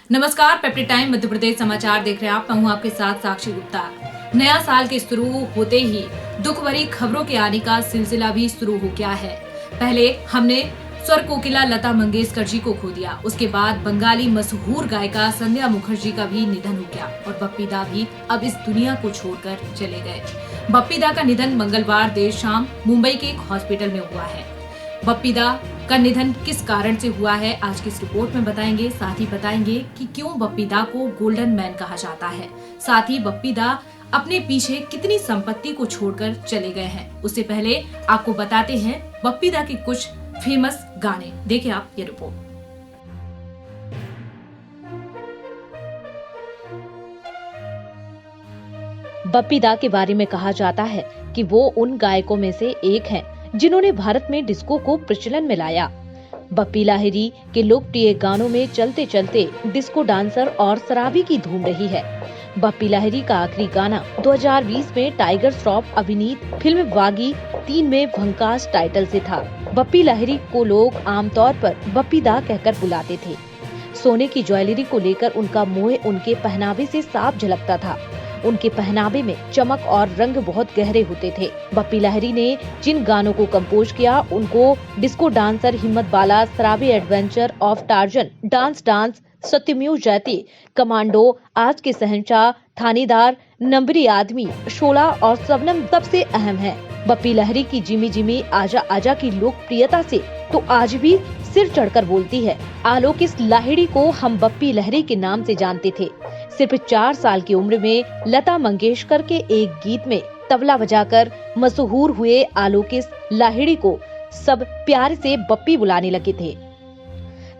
नमस्कार, पेप्टी टाइम मध्य प्रदेश समाचार देख रहे हैं आप। मैं हूं आपके साथ साक्षी गुप्ता। नया साल के शुरू होते ही दुख भरी खबरों के आने का सिलसिला भी शुरू हो गया है। पहले हमने स्वर कोकिला लता मंगेशकर जी को खो दिया, उसके बाद बंगाली मशहूर गायिका संध्या मुखर्जी का भी निधन हो गया और बप्पी दा भी अब इस दुनिया को छोड़कर चले गए। बप्पी दा का निधन मंगलवार देर शाम मुंबई के एक हॉस्पिटल में हुआ है। बप्पी दा का निधन किस कारण से हुआ है, आज की इस रिपोर्ट में बताएंगे। साथ ही बताएंगे कि क्यों बप्पी दा को गोल्डन मैन कहा जाता है। साथ ही बप्पी दा अपने पीछे कितनी संपत्ति को छोड़कर चले गए हैं। उससे पहले आपको बताते हैं बप्पी दा के कुछ फेमस गाने। देखिए आप ये रिपोर्ट। बप्पी दा के बारे में कहा जाता है कि वो उन गायकों में से एक हैं जिन्होंने भारत में डिस्को को प्रचलन में लाया। बप्पी लाहिरी के लोकप्रिय गानों में चलते चलते डिस्को डांसर और शराबी की धूम रही है। बप्पी लाहिरी का आखिरी गाना 2020 में टाइगर श्रॉफ अभिनीत फिल्म बागी 3 में भंकास टाइटल से था। बप्पी लाहिरी को लोग आमतौर पर बप्पी दा कहकर बुलाते थे। सोने की ज्वेलरी को लेकर उनका मोह उनके पहनावे से साफ झलकता था। उनके पहनावे में चमक और रंग बहुत गहरे होते थे। बप्पी लाहिरी ने जिन गानों को कंपोज किया उनको disco dancer, Himmat Bala, Sharabi adventure of Tarzan, dance dance, Satyamev Jayate, commando, आज के शहंशाह, थानेदार, नंबरी आदमी, शोला और शबनम सबसे अहम है। बप्पी लाहिरी की जिमी जिमी आजा आजा की लोकप्रियता से तो आज भी सिर चढ़कर बोलती है। आलोक इस लाहिड़ी को हम बप्पी लाहिरी के नाम से जानते थे। सिर्फ 4 साल की उम्र में लता मंगेशकर के एक गीत में तबला बजाकर मशहूर हुए आलोक इस लाहिड़ी को सब प्यार से बप्पी बुलाने लगे थे।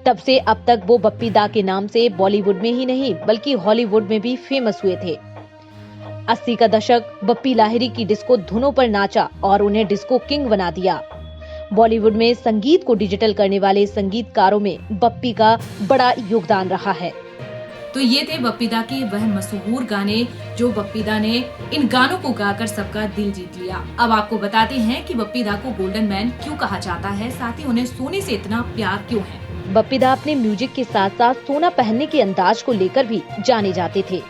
तब से अब तक वो बप्पी दा के नाम से बॉलीवुड में ही नहीं बल्कि हॉलीवुड में भी फेमस हुए थे। 80 का दशक बप्पी लाहिरी की डिस्को धुनों पर नाचा और उन्हें डिस्को किंग बना दिया। बॉलीवुड में संगीत को डिजिटल करने वाले संगीतकारों में बप्पी का बड़ा योगदान रहा है। तो ये थे बप्पी दा के वह मशहूर गाने जो बप्पी दा ने इन गानों को गाकर सबका दिल जीत लिया। अब आपको बताते हैं कि बप्पी दा को गोल्डन मैन क्यों कहा जाता है, साथ ही उन्हें सोने से इतना प्यार क्यों है। बप्पी दा अपने म्यूजिक के साथ साथ सोना पहनने के अंदाज को लेकर भी जाने जाते थे।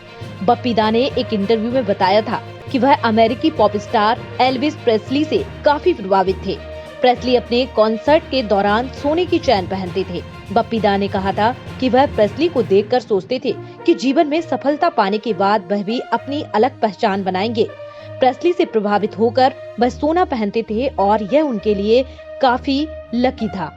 बप्पी दा ने एक इंटरव्यू में बताया था कि वह अमेरिकी पॉप स्टार एल्विस प्रेस्ली से काफी प्रभावित थे। प्रेस्ली अपने कॉन्सर्ट के दौरान सोने की चैन पहनते थे। बप्पी दा ने कहा था कि वह प्रेस्ली को देखकर सोचते थे कि जीवन में सफलता पाने के बाद वह भी अपनी अलग पहचान बनाएंगे। प्रेस्ली से प्रभावित होकर वह सोना पहनते थे और यह उनके लिए काफी लकी था।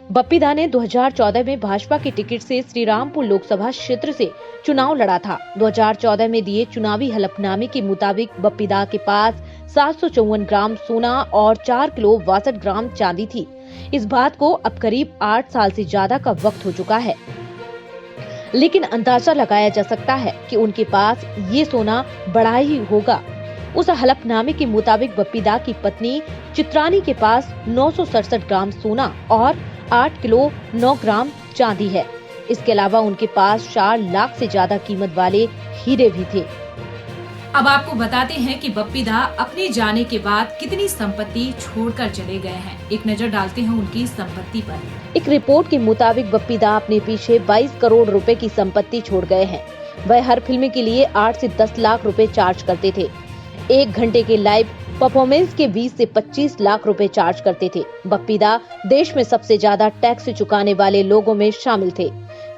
बप्पी दा ने 2014 में भाजपा के टिकट से श्रीरामपुर लोकसभा क्षेत्र से चुनाव लड़ा था। 2014 में दिए चुनावी हलफनामे के मुताबिक बप्पी दा के पास 754 ग्राम सोना और 4 किलो 62 ग्राम चांदी थी। इस बात को अब करीब 8 साल से ज्यादा का वक्त हो चुका है, लेकिन अंदाजा लगाया जा सकता है कि उनके पास ये सोना बड़ा ही होगा। उस हलफनामे के मुताबिक बप्पी दा की पत्नी चित्रानी के पास 967 ग्राम सोना और 8 किलो 9 ग्राम चांदी है। इसके अलावा उनके पास 4 लाख से ज्यादा कीमत वाले हीरे भी थे। अब आपको बताते हैं कि बप्पी दा अपने जाने के बाद कितनी संपत्ति छोड़कर चले गए हैं। एक नजर डालते हैं उनकी संपत्ति पर। एक रिपोर्ट के मुताबिक बप्पी दा अपने पीछे 22 करोड़ रुपए की संपत्ति छोड़ गए हैं। वह हर फिल्म के लिए 8 से 10 लाख रुपए चार्ज करते थे। 1 घंटे के लाइव परफॉर्मेंस के 20 से 25 लाख रुपए चार्ज करते थे। बप्पी दा देश में सबसे ज्यादा टैक्स चुकाने वाले लोगों में शामिल थे।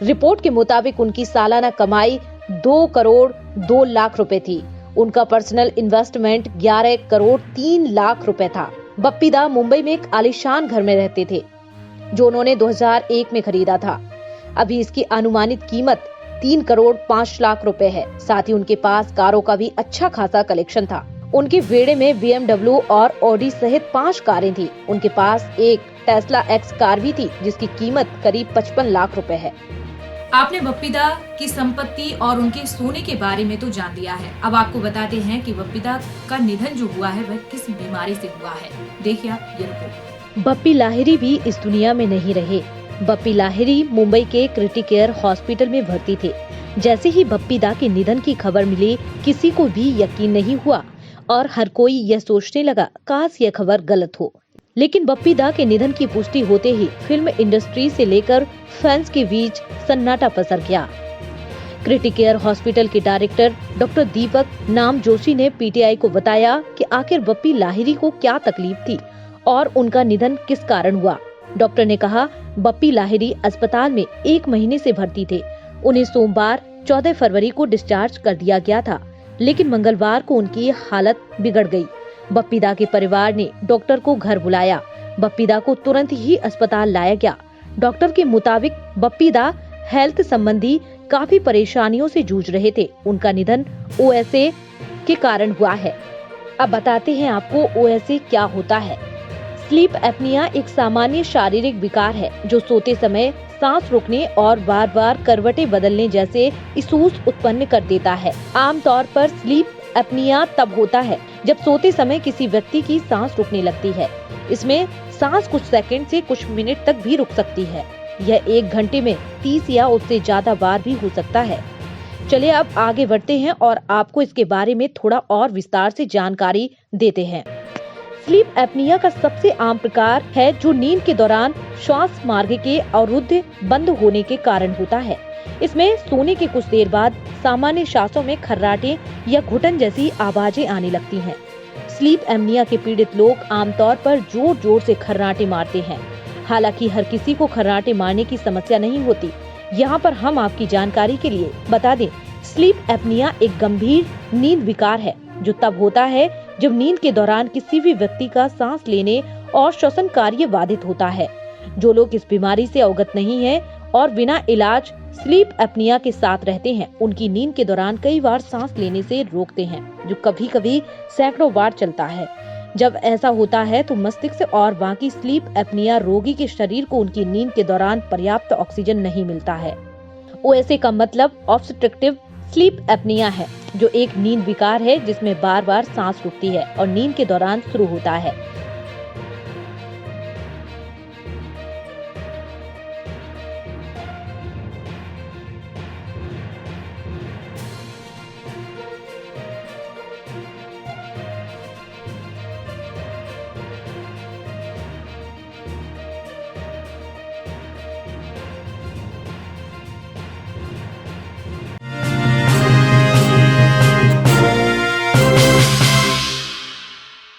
रिपोर्ट के मुताबिक उनकी सालाना कमाई 2 करोड़ 2 लाख रुपए थी। उनका पर्सनल इन्वेस्टमेंट 11 करोड़ 3 लाख रुपए था। बप्पी दा मुंबई में एक आलीशान घर में रहते थे जो उन्होंने 2001 में खरीदा था। अभी इसकी अनुमानित कीमत 3 करोड़ 5 लाख रुपए है। साथ ही उनके पास कारों का भी अच्छा खासा कलेक्शन था। उनके वेड़े में BMW और ऑडी सहित 5 कारें थी। उनके पास एक टेस्ला एक्स कार भी थी जिसकी कीमत करीब 55 लाख रुपए है। आपने बप्पी दा की संपत्ति और उनके सोने के बारे में तो जान लिया है। अब आपको बताते हैं कि बप्पी दा का निधन जो हुआ है वह किस बीमारी से हुआ है। देखिए आप ये रिपोर्ट। बप्पी लाहिरी भी इस दुनिया में नहीं रहे। बप्पी लाहिरी मुंबई के क्रिटिकेयर हॉस्पिटल में भर्ती थे। जैसे ही बप्पी दा के निधन की खबर मिली, किसी को भी यकीन नहीं हुआ और हर कोई यह सोचने लगा काश यह खबर गलत हो। लेकिन बप्पी दा के निधन की पुष्टि होते ही फिल्म इंडस्ट्री से लेकर फैंस के बीच सन्नाटा पसर गया। क्रिटिकेयर हॉस्पिटल के डायरेक्टर डॉक्टर दीपक नाम जोशी ने पीटीआई को बताया कि आखिर बप्पी लाहिरी को क्या तकलीफ थी और उनका निधन किस कारण हुआ। डॉक्टर ने कहा, बप्पी लाहिरी अस्पताल में 1 महीने से भर्ती थे। उन्हें सोमवार 14 फरवरी को डिस्चार्ज कर दिया गया था, लेकिन मंगलवार को उनकी हालत बिगड़ गई। बप्पी दा के परिवार ने डॉक्टर को घर बुलाया। बप्पी दा को तुरंत ही अस्पताल लाया गया। डॉक्टर के मुताबिक बप्पी दा हेल्थ संबंधी काफी परेशानियों से जूझ रहे थे। उनका निधन ओएसए के कारण हुआ है। अब बताते हैं आपको ओएसए क्या होता है। स्लीप एपनिया एक सामान्य शारीरिक विकार है जो सोते समय सांस रुकने और बार बार करवटें बदलने जैसे इसूस उत्पन्न कर देता है। आमतौर पर स्लीप एपनिया तब होता है जब सोते समय किसी व्यक्ति की सांस रुकने लगती है। इसमें सांस कुछ सेकंड से कुछ मिनट तक भी रुक सकती है। यह 1 घंटे में 30 या उससे ज्यादा बार भी हो सकता है। चलिए अब आगे बढ़ते हैं और आपको इसके बारे में थोड़ा और विस्तार से जानकारी देते हैं। स्लीप एपनिया का सबसे आम प्रकार है जो नींद के दौरान श्वास मार्ग के अवरुद्ध बंद होने के कारण होता है। इसमें सोने के कुछ देर बाद सामान्य सांसों में खर्राटे या घुटन जैसी आवाजें आने लगती हैं। स्लीप एपनिया के पीड़ित लोग आमतौर पर जोर जोर से खर्राटे मारते हैं। हालांकि हर किसी को खर्राटे मारने की समस्या नहीं होती। यहाँ पर हम आपकी जानकारी के लिए बता दें, स्लीप एपनिया एक गंभीर नींद विकार है जो तब होता है जब नींद के दौरान किसी भी व्यक्ति का सांस लेने और श्वसन कार्य बाधित होता है। जो लोग इस बीमारी से अवगत नहीं हैं और बिना इलाज स्लीप एपनिया के साथ रहते हैं, उनकी नींद के दौरान कई बार सांस लेने से रोकते हैं, जो कभी कभी सैकड़ों बार चलता है। जब ऐसा होता है तो मस्तिष्क और बाकी स्लीप एपनिया रोगी के शरीर को उनकी नींद के दौरान पर्याप्त ऑक्सीजन नहीं मिलता है। ओएसए का मतलब ऑब्स्ट्रक्टिव स्लीप एपनिया है, जो एक नींद विकार है जिसमें बार बार सांस रुकती है और नींद के दौरान शुरू होता है।